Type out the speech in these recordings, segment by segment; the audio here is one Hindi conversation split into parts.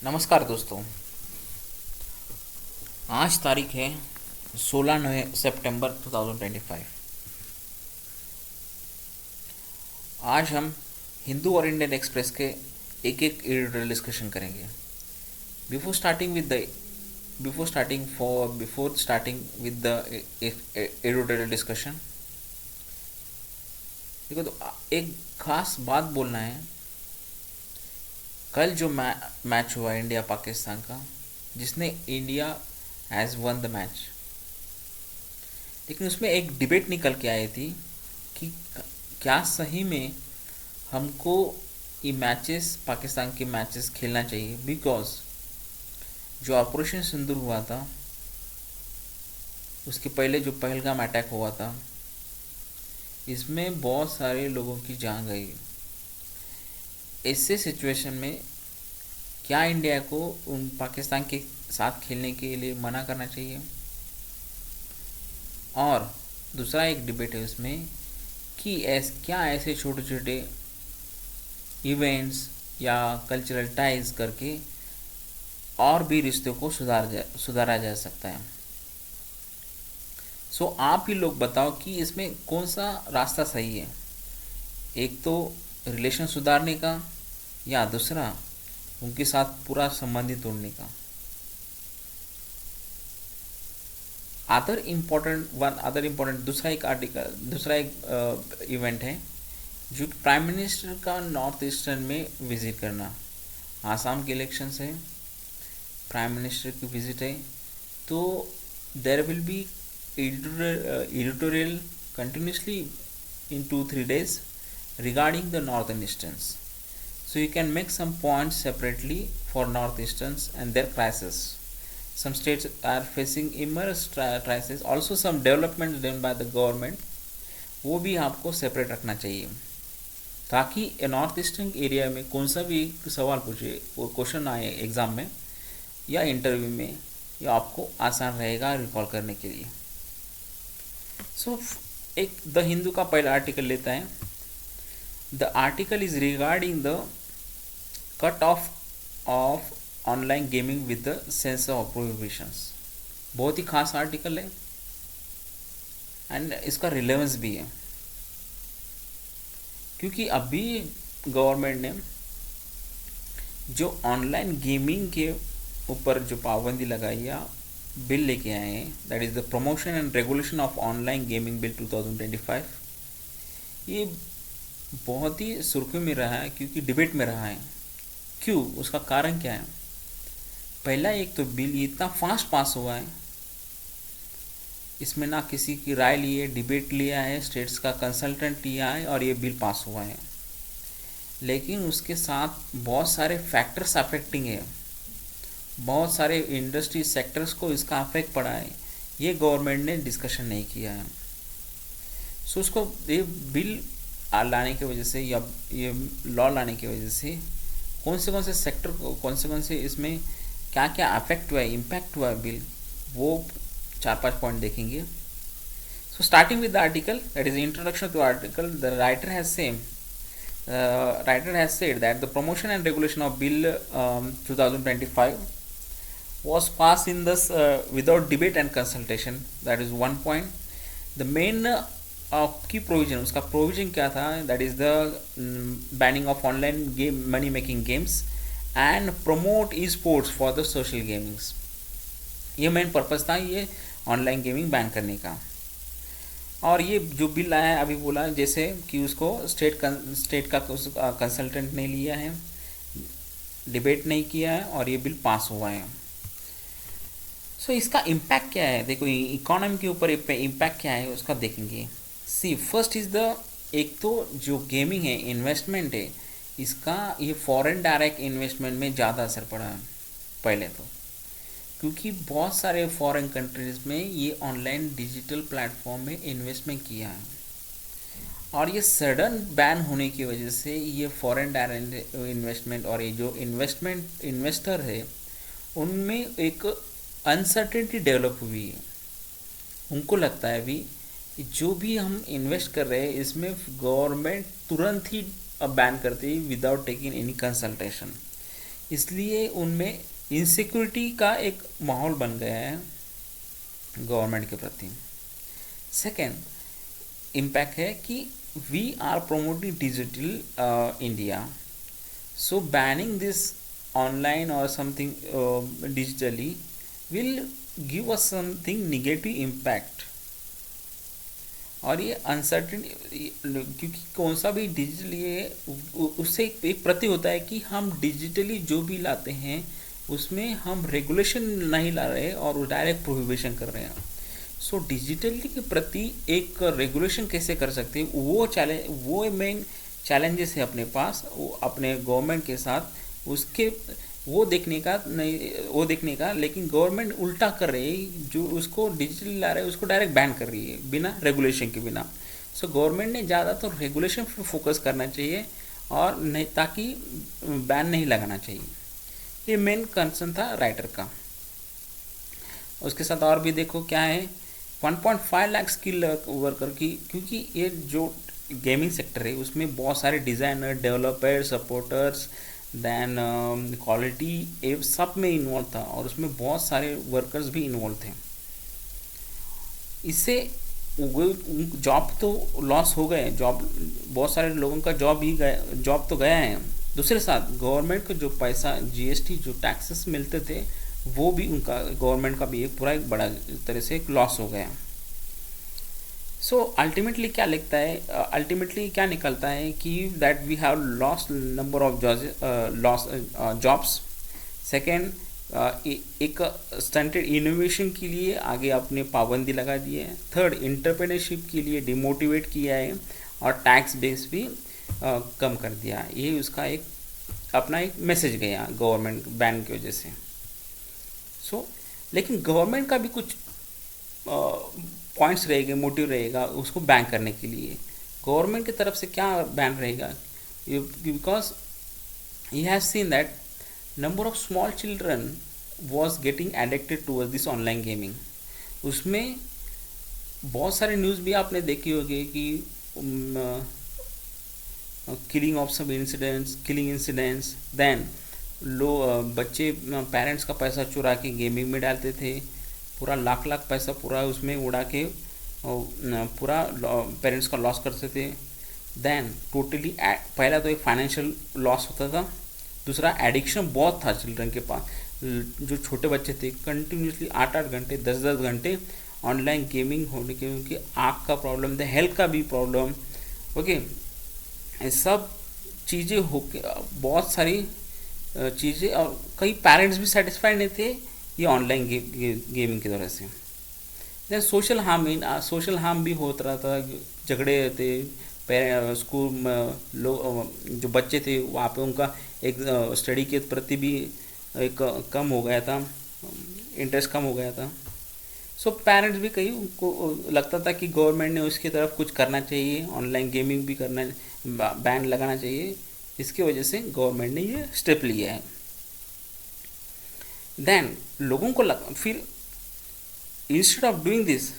नमस्कार दोस्तों। आज तारीख है 16 सितंबर 2025। आज हम हिंदू और इंडियन एक्सप्रेस के एक एक एडिटोरियल डिस्कशन करेंगे। Before starting with the before starting with the editorial discussion, देखो तो एक खास बात बोलना है। कल जो मैच हुआ इंडिया पाकिस्तान का, जिसने India has one the match, लेकिन उसमें एक डिबेट निकल के आई थी कि क्या सही में हमको ये मैचेस, पाकिस्तान के मैचेस खेलना चाहिए। बिकॉज जो ऑपरेशन सिंदूर हुआ था, उसके पहले जो पहलगाम अटैक हुआ था, इसमें बहुत सारे लोगों की जान गई। ऐसे सिचुएशन में क्या इंडिया को उन पाकिस्तान के साथ खेलने के लिए मना करना चाहिए? और दूसरा एक डिबेट है उसमें कि क्या ऐसे छोटे छोटे इवेंट्स या कल्चरल टाइज करके और भी रिश्तों को सुधारा जा सकता है। सो आप ही लोग बताओ कि इसमें कौन सा रास्ता सही है, एक तो रिलेशन सुधारने का या दूसरा उनके साथ पूरा संबंध ही तोड़ने का। अदर इम्पोर्टेंट दूसरा एक इवेंट है जो प्राइम मिनिस्टर का नॉर्थ ईस्टर्न में विजिट करना। आसाम के इलेक्शन है, प्राइम मिनिस्टर की विजिट है, तो there will be editorial continuously in 2-3 days regarding the northeasterns. So you can make some points separately for northeasterns and their crisis. Some states are facing immense crisis, also some developments done by the government, वो भी आपको सेपरेट रखना चाहिए, ताकि नॉर्थ ईस्टर्न एरिया में कौन सा भी सवाल पूछे, वो क्वेश्चन आए एग्ज़ाम में या इंटरव्यू में, या आपको आसान रहेगा रिकॉल करने के लिए। सो एक द हिंदू का पहला आर्टिकल लेता है। The article is regarding the cut off online gaming with the sense of prohibitions. बहुत ही खास आर्टिकल है एंड इसका रिलेवेंस भी है, क्योंकि अभी गवर्नमेंट ने जो ऑनलाइन गेमिंग के ऊपर जो पाबंदी लगाई है, बिल लेके आए हैं, that is the promotion and regulation of online gaming bill 2025। ये बहुत ही सुर्खी में रहा है, क्योंकि डिबेट में रहा है। क्यों? उसका कारण क्या है? पहला, एक तो बिल इतना फास्ट पास हुआ है, इसमें ना किसी की राय लिए, डिबेट लिया है, स्टेट्स का कंसल्टेंट लिया है और ये बिल पास हुआ है। लेकिन उसके साथ बहुत सारे फैक्टर्स अफेक्टिंग है, बहुत सारे इंडस्ट्री सेक्टर्स को इसका अफेक्ट पड़ा है, ये गवर्नमेंट ने डिस्कशन नहीं किया है। सो उसको ये बिल लाने की वजह से या ये लॉ लाने की वजह से कौन से सेक्टर को, कौन से इसमें क्या क्या अफेक्ट हुआ है, इम्पैक्ट हुआ है बिल, वो 4-5 पॉइंट देखेंगे। So starting with the article, that is introduction to article, the writer has said that the promotion and regulation of bill 2025 was passed in this without debate and consultation. That is one point. The main key provision, उसका provision क्या था? That is the banning of online game money making games and promote e-sports for the social gamings. ये मेन पर्पस था, ये ऑनलाइन गेमिंग बैन करने का। और ये जो बिल आया है, अभी बोला जैसे कि उसको स्टेट का कंसल्टेंट नहीं लिया है, डिबेट नहीं किया है और ये बिल पास हुआ है। सो इसका इम्पैक्ट क्या है? देखो, इकोनॉमी के ऊपर इम्पैक्ट क्या है उसका देखेंगे। सी फर्स्ट इज द, एक तो जो गेमिंग है, इन्वेस्टमेंट है, इसका ये फॉरेन डायरेक्ट इन्वेस्टमेंट में ज़्यादा असर पड़ा है पहले तो, क्योंकि बहुत सारे फॉरेन कंट्रीज़ में ये ऑनलाइन डिजिटल प्लेटफॉर्म में इन्वेस्टमेंट किया है, और ये सडन बैन होने की वजह से ये फॉरेन डायरेक्ट इन्वेस्टमेंट और ये जो इन्वेस्टर है, उनमें एक अनसर्टेनिटी डेवलप हुई है। उनको लगता है अभी जो भी हम इन्वेस्ट कर रहे हैं इसमें गवर्नमेंट तुरंत ही बैन करती है विदाउट टेकिंग एनी कंसल्टेशन, इसलिए उनमें इनसिक्योरिटी का एक माहौल बन गया है गवर्नमेंट के प्रति। सेकेंड इम्पैक्ट है कि we are promoting digital India, so banning this online or something digitally will give us something negative impact। और ये अनसर्टेन, क्योंकि कौन सा भी डिजिटल ये उससे एक प्रति होता है कि हम डिजिटली जो भी लाते हैं उसमें हम रेगुलेशन नहीं ला रहे और डायरेक्ट प्रोहिबिशन कर रहे हैं। सो डिजिटली के प्रति एक रेगुलेशन कैसे कर सकते हैं, वो मेन चैलेंजेस है अपने पास, वो अपने गवर्नमेंट के साथ उसके वो देखने का लेकिन गवर्नमेंट उल्टा कर रही है, जो उसको डिजिटल ला रहे है उसको डायरेक्ट बैन कर रही है बिना रेगुलेशन के बिना। सो गवर्नमेंट ने ज़्यादातर तो रेगुलेशन पर फोकस करना चाहिए और नहीं, ताकि बैन नहीं लगाना चाहिए। ये मेन कंसर्न था राइटर का। उसके साथ और भी देखो क्या है, 1.5 लाख स्किल वर्कर की, क्योंकि ये जो गेमिंग सेक्टर है उसमें बहुत सारे designer, developer, supporters, then quality, ये सब में इन्वॉल्व था और उसमें बहुत सारे वर्कर्स भी इन्वॉल्व थे। इससे जॉब तो लॉस हो गए, बहुत सारे लोगों का जॉब तो गया है। दूसरे साथ गवर्नमेंट को जो पैसा जीएसटी जो टैक्सेस मिलते थे वो भी उनका गवर्नमेंट का भी एक बड़ा तरह से एक लॉस हो गया। सो अल्टीमेटली क्या निकलता है कि that we have lost number of jobs. Second, एक स्टंटेड इनोवेशन के लिए आगे आपने पाबंदी लगा दी है। थर्ड, इंटरप्रेन्योरशिप के लिए डिमोटिवेट किया है और टैक्स बेस भी कम कर दिया। ये उसका अपना एक मैसेज गया गवर्नमेंट बैन की वजह से। लेकिन गवर्नमेंट का भी कुछ पॉइंट्स रहेगा, मोटिव रहेगा उसको बैन करने के लिए। गवर्नमेंट की तरफ से क्या बैन रहेगा, because you have seen that number of small children was getting addicted towards this online gaming. उसमें बहुत सारे न्यूज़ भी आपने देखी होगी कि किलिंग इंसिडेंट्स, देन बच्चे पेरेंट्स का पैसा चुरा के गेमिंग में डालते थे, पूरा लाख पैसा पूरा उसमें उड़ा के पूरा पेरेंट्स का लॉस करते थे। देन टोटली पहला तो एक फाइनेंशियल लॉस होता था, दूसरा एडिक्शन बहुत था चिल्ड्रन के पास। जो छोटे बच्चे थे कंटिन्यूसली 8-8 घंटे 10-10 घंटे ऑनलाइन गेमिंग होने के उनकी आँख का प्रॉब्लम था, हेल्थ का भी प्रॉब्लम। ओके, ये सब चीज़ें होके बहुत सारी चीज़ें, और कई पेरेंट्स भी सेटिस्फाइड नहीं थे ये ऑनलाइन गेमिंग की तरह से। देन सोशल हार्म भी होता रहा था, झगड़े थे स्कूल में, लोग जो बच्चे थे वहाँ पे उनका एक स्टडी के प्रति भी एक कम हो गया था, इंटरेस्ट कम हो गया था। सो पेरेंट्स भी कहीं उनको लगता था कि गवर्नमेंट ने उसकी तरफ कुछ करना चाहिए, ऑनलाइन गेमिंग भी करना, बैन लगाना चाहिए। इसकी वजह से गवर्नमेंट ने ये स्टेप लिया है। देन लोगों को फिर इंस्टेड ऑफ डूइंग दिस,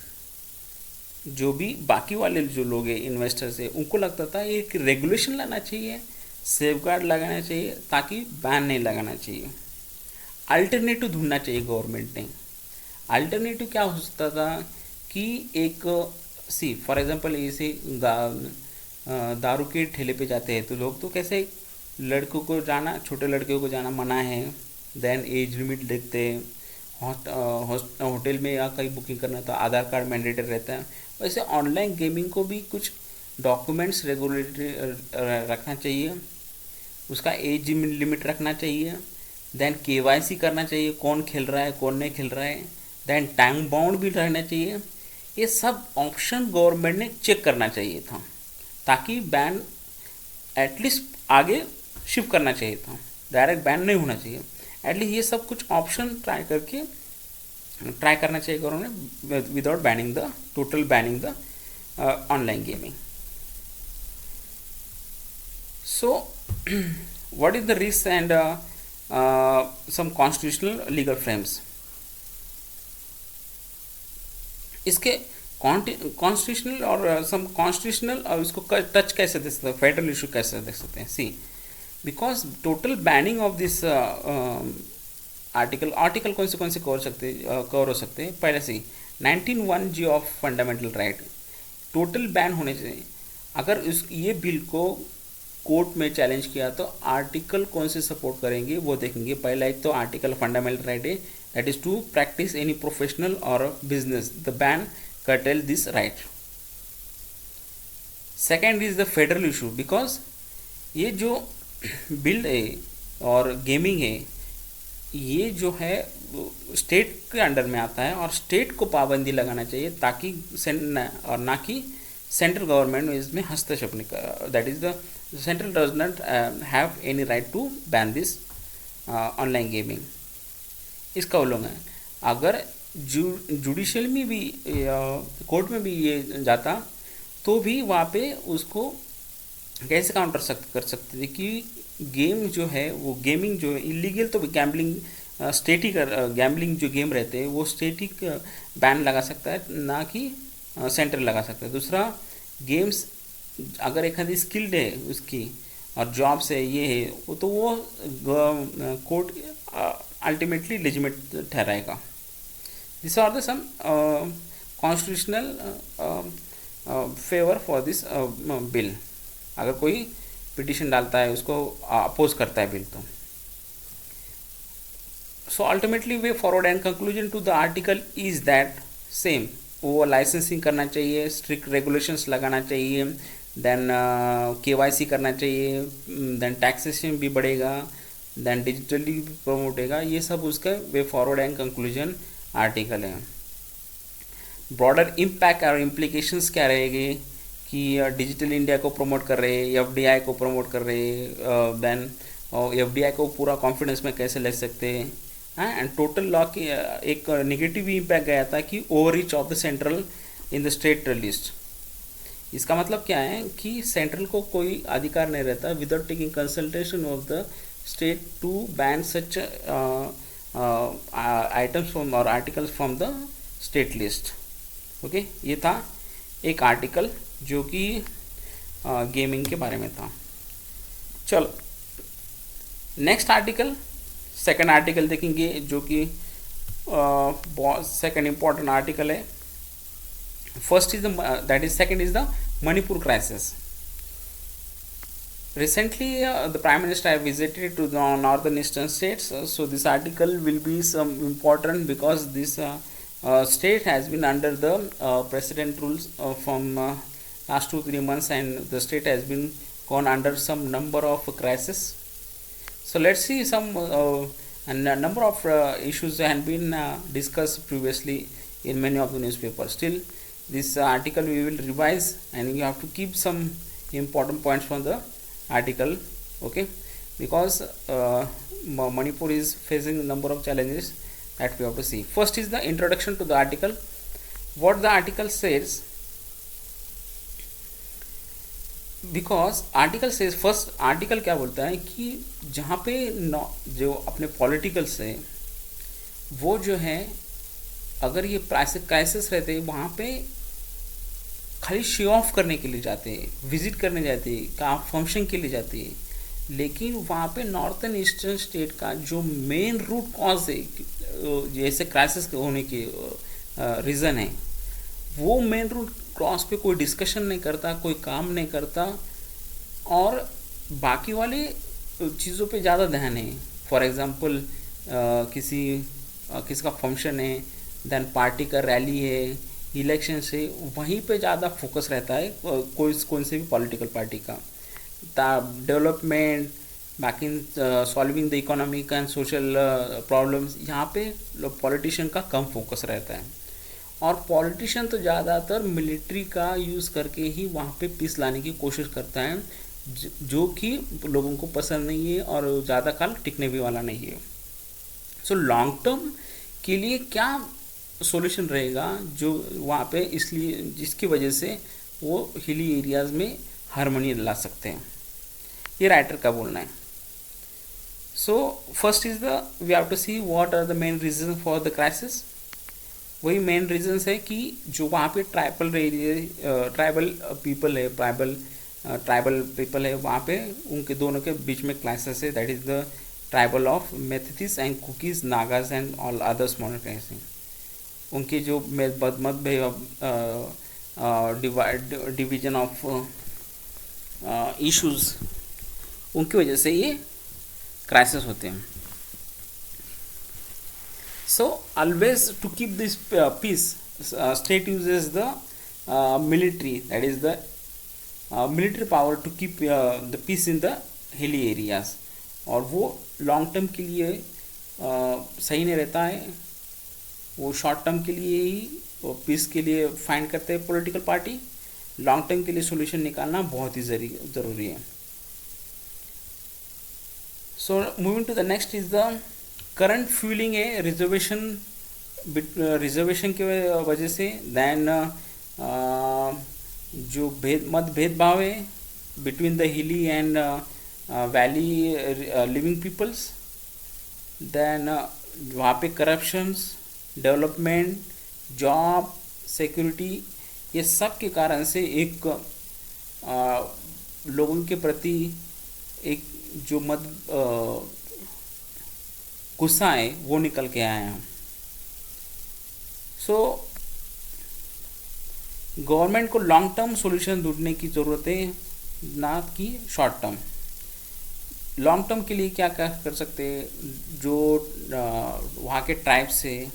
जो भी बाकी वाले जो लोग हैं इन्वेस्टर्स है उनको लगता था एक रेगुलेशन लाना चाहिए, सेफगार्ड लगाना चाहिए, ताकि बैन नहीं लगाना चाहिए। अल्टरनेटिव ढूंढना चाहिए गवर्नमेंट ने। अल्टरनेटिव क्या हो सकता था कि एक फॉर एग्जांपल ऐसे दारू के ठेले पे जाते हैं तो लोग तो कैसे लड़कों को जाना, छोटे लड़कियों को जाना मना है। देन एज लिमिट देखते हैं, होटल में या कहीं बुकिंग करना तो आधार कार्ड मैंडेटरी रहता है। वैसे ऑनलाइन गेमिंग को भी कुछ डॉक्यूमेंट्स रेगुलेटरी रखना चाहिए, उसका एज लिमिट रखना चाहिए। देन केवाईसी करना चाहिए, कौन खेल रहा है कौन नहीं खेल रहा है। देन टाइम बाउंड भी रहना चाहिए। ये सब ऑप्शन गवर्नमेंट ने चेक करना चाहिए था, ताकि बैन एटलीस्ट आगे शिफ्ट करना चाहिए था, डायरेक्ट बैन नहीं होना चाहिए। एटलीस्ट ये सब कुछ ऑप्शन ट्राई करना चाहिए government without total banning the online gaming. So what is the risk and some constitutional legal frames. इसके कॉन्स्टिट्यूशनल और सम कॉन्स्टिट्यूशनल और इसको टच कैसे दे सकते हैं, फेडरल इशू कैसे देख सकते हैं। See because total banning of this article कौन से कवर हो सकते हैं पहले से ही 19(1) of fundamental right total ban होने चाहिए। अगर ये बिल को कोर्ट में चैलेंज किया तो आर्टिकल कौन से सपोर्ट करेंगे वो देखेंगे। पहला एक तो आर्टिकल फंडामेंटल राइट है, that is to practice any professional और business the ban curtail this right. Second is the federal issue, because ये जो बिल है और गेमिंग है ये जो है स्टेट के अंडर में आता है और स्टेट को पाबंदी लगाना चाहिए ताकि और ना कि सेंट्रल गवर्नमेंट इसमें हस्तक्षेप नहीं कर। That is the central does not have any right to ban this online gaming. इसका उल्लंघन अगर जुडिशियल में भी कोर्ट में भी ये जाता तो भी वहाँ पे उसको कैसे काउंटर कर सकते थे कि गेम जो है वो गेमिंग जो है इलीगल, तो गैम्बलिंग स्टेट ही गैम्बलिंग जो गेम रहते हैं वो स्टेट ही बैन लगा सकता है ना कि सेंटर लगा सकता है। दूसरा गेम्स अगर एक आधी स्किल्ड है उसकी और जॉब से ये है वो तो वो कोर्ट अल्टीमेटली लेजिमेट ठहराएगा। This are the some constitutional favour for this bill. अगर कोई पिटिशन डालता है उसको अपोज करता है बिल तो so ultimately way forward and conclusion to the article is that same वो लाइसेंसिंग करना चाहिए, स्ट्रिक्ट रेगुलेशंस लगाना चाहिए, देन KYC करना चाहिए, देन टैक्सेशन भी बढ़ेगा, देन डिजिटली भी प्रमोट होगा। ये सब उसका वे फॉरवर्ड एंड कंक्लूजन आर्टिकल है। ब्रॉडर इम्पैक्ट और इम्प्लीकेशंस क्या रहेंगे कि डिजिटल इंडिया को प्रमोट कर रहे हैं, FDI को प्रमोट कर रहे हैं, देन FDI को पूरा कॉन्फिडेंस में कैसे ले सकते हैं। एंड टोटल लॉ की एक नेगेटिव इम्पैक्ट गया था कि overreach of the central in the state list. इसका मतलब क्या है कि सेंट्रल को कोई अधिकार नहीं रहता without taking consultation of the state to ban such items from और articles from the state list. Okay, ये था एक आर्टिकल जो कि गेमिंग के बारे में था। चलो नेक्स्ट आर्टिकल, सेकंड आर्टिकल देखेंगे जो कि सेकंड इम्पॉर्टेंट आर्टिकल है। First is that is second is the Manipur crisis. Recently, the Prime Minister have visited to the northern eastern states, so this article will be some important because this state has been under the president rules from last 2-3 months, and the state has been gone under some number of crises. So let's see some and a number of issues have been discussed previously in many of the newspapers. Still, this article we will revise, and you have to keep some important points from the article, okay, because Manipur is facing a number of challenges that we have to see. First is the introduction to the article. What the article says, because article says, first article क्या बोलता है कि जहाँ पे जो अपने पॉलिटिकल्स है वो जो है अगर ये क्राइसिस रहते हैं वहाँ पे खाली शो ऑफ करने के लिए जाते हैं, विजिट करने जाते हैं, काम फंक्शन के लिए जाते हैं, लेकिन वहाँ पे नॉर्थन ईस्टर्न स्टेट का जो मेन रूट कॉज है जैसे क्राइसिस होने के रीज़न है वो मेन रूट क्रॉस पे कोई डिस्कशन नहीं करता, कोई काम नहीं करता और बाकी वाले चीज़ों पे ज़्यादा ध्यान है। फॉर एग्ज़ाम्पल किसका फंक्शन है, देन पार्टी का रैली है, इलेक्शन से वहीं पे ज़्यादा फोकस रहता है कौन से भी पॉलिटिकल पार्टी का। डेवलपमेंट बाकी solving the economic and social problems यहाँ पे पॉलिटिशियन का कम फोकस रहता है और पॉलिटिशियन तो ज़्यादातर मिलिट्री का यूज़ करके ही वहाँ पे पीस लाने की कोशिश करता है जो कि लोगों को पसंद नहीं है और ज़्यादा काल टिकने भी वाला नहीं है। सो लॉन्ग टर्म के लिए क्या सॉल्यूशन रहेगा जो वहाँ पे, इसलिए जिसकी वजह से वो हिली एरियाज़ में हारमोनी ला सकते हैं, ये राइटर का बोलना है। So first is the we have to see what are the main reason for the crisis. वही मेन रीजंस है कि जो वहाँ पे ट्राइबल पीपल है, ट्राइबल ट्राइबल पीपल है वहाँ पे, उनके दोनों के बीच में क्लासेस है, that is the tribal of Meiteis and Kukis, Nagas and all other small classes. उनकी जो मत डिवीजन ऑफ इश्यूज, उनकी वजह से ये क्राइसिस होते हैं। So always to keep this peace, state uses the military, that is the military power to keep the peace in the hilly areas, और वो लॉन्ग टर्म के लिए सही नहीं रहता है, वो शॉर्ट टर्म के लिए ही पीस के लिए फाइंड करते हैं पॉलिटिकल पार्टी। लॉन्ग टर्म के लिए सॉल्यूशन निकालना बहुत ही ज़रूरी है। So moving to the next is the current fueling है रिजर्वेशन, रिजर्वेशन की वजह से। दैन जो भेदभाव है between the hilly and valley living peoples. Then वहाँ पे करप्शंस, डेवलपमेंट, जॉब सिक्योरिटी, ये सब के कारण से एक लोगों के प्रति एक जो गुस्सा है वो निकल के आया है। सो गवर्नमेंट को लॉन्ग टर्म सॉल्यूशन ढूंढने की ज़रूरत है, ना कि शॉर्ट टर्म। लॉन्ग टर्म के लिए क्या कर सकते हैं, जो वहाँ के ट्राइब्स है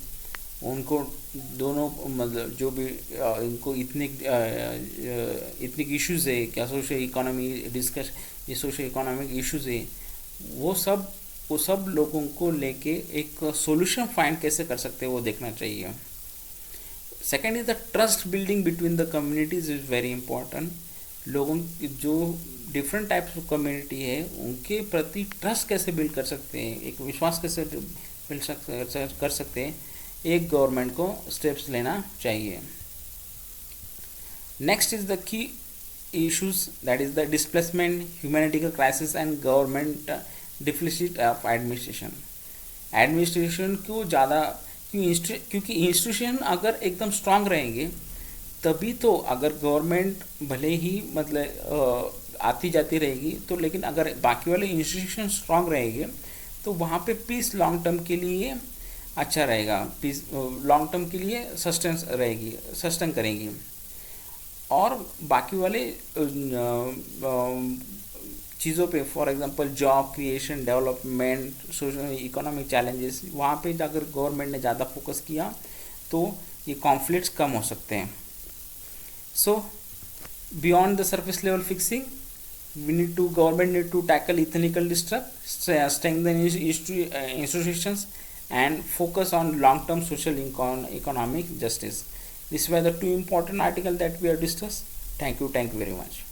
उनको दोनों मतलब जो भी इनको इतनी इश्यूज़ है, क्या सोशल इकोनॉमी डिस्कस, ये सोशल इकोनॉमिक इश्यूज़ है, वो सब लोगों को लेके एक सॉल्यूशन फाइंड कैसे कर सकते हैं वो देखना चाहिए। Second is the trust building between the communities is very important. लोगों जो डिफरेंट टाइप्स ऑफ कम्युनिटी है उनके प्रति ट्रस्ट कैसे बिल्ड कर सकते हैं, एक विश्वास कैसे बिल्ड कर सकते हैं, एक गवर्नमेंट को स्टेप्स लेना चाहिए। Next is the key issues, that is the displacement, humanitarian crisis and government deficit of administration. Administration को ज़्यादा क्योंकि इंस्टीट्यूशन अगर एकदम स्ट्रांग रहेंगे तभी तो, अगर गवर्नमेंट भले ही मतलब आती जाती रहेगी तो, लेकिन अगर बाकी वाले इंस्टीट्यूशन स्ट्रांग रहेंगे तो वहाँ पे पीस लॉन्ग टर्म के लिए अच्छा रहेगा, पीस लॉन्ग टर्म के लिए सस्टेन करेंगी। और बाकी वाले चीज़ों पे, for example job creation, development, social economic challenges, वहाँ पे अगर गवर्नमेंट ने ज़्यादा फोकस किया तो ये कॉन्फ्लिक्ट्स कम हो सकते हैं। So beyond the surface level fixing, government need to tackle ethnical disturb, strengthen institutions and focus on long-term social economic justice. These were the two important articles that we have discussed. Thank you very much.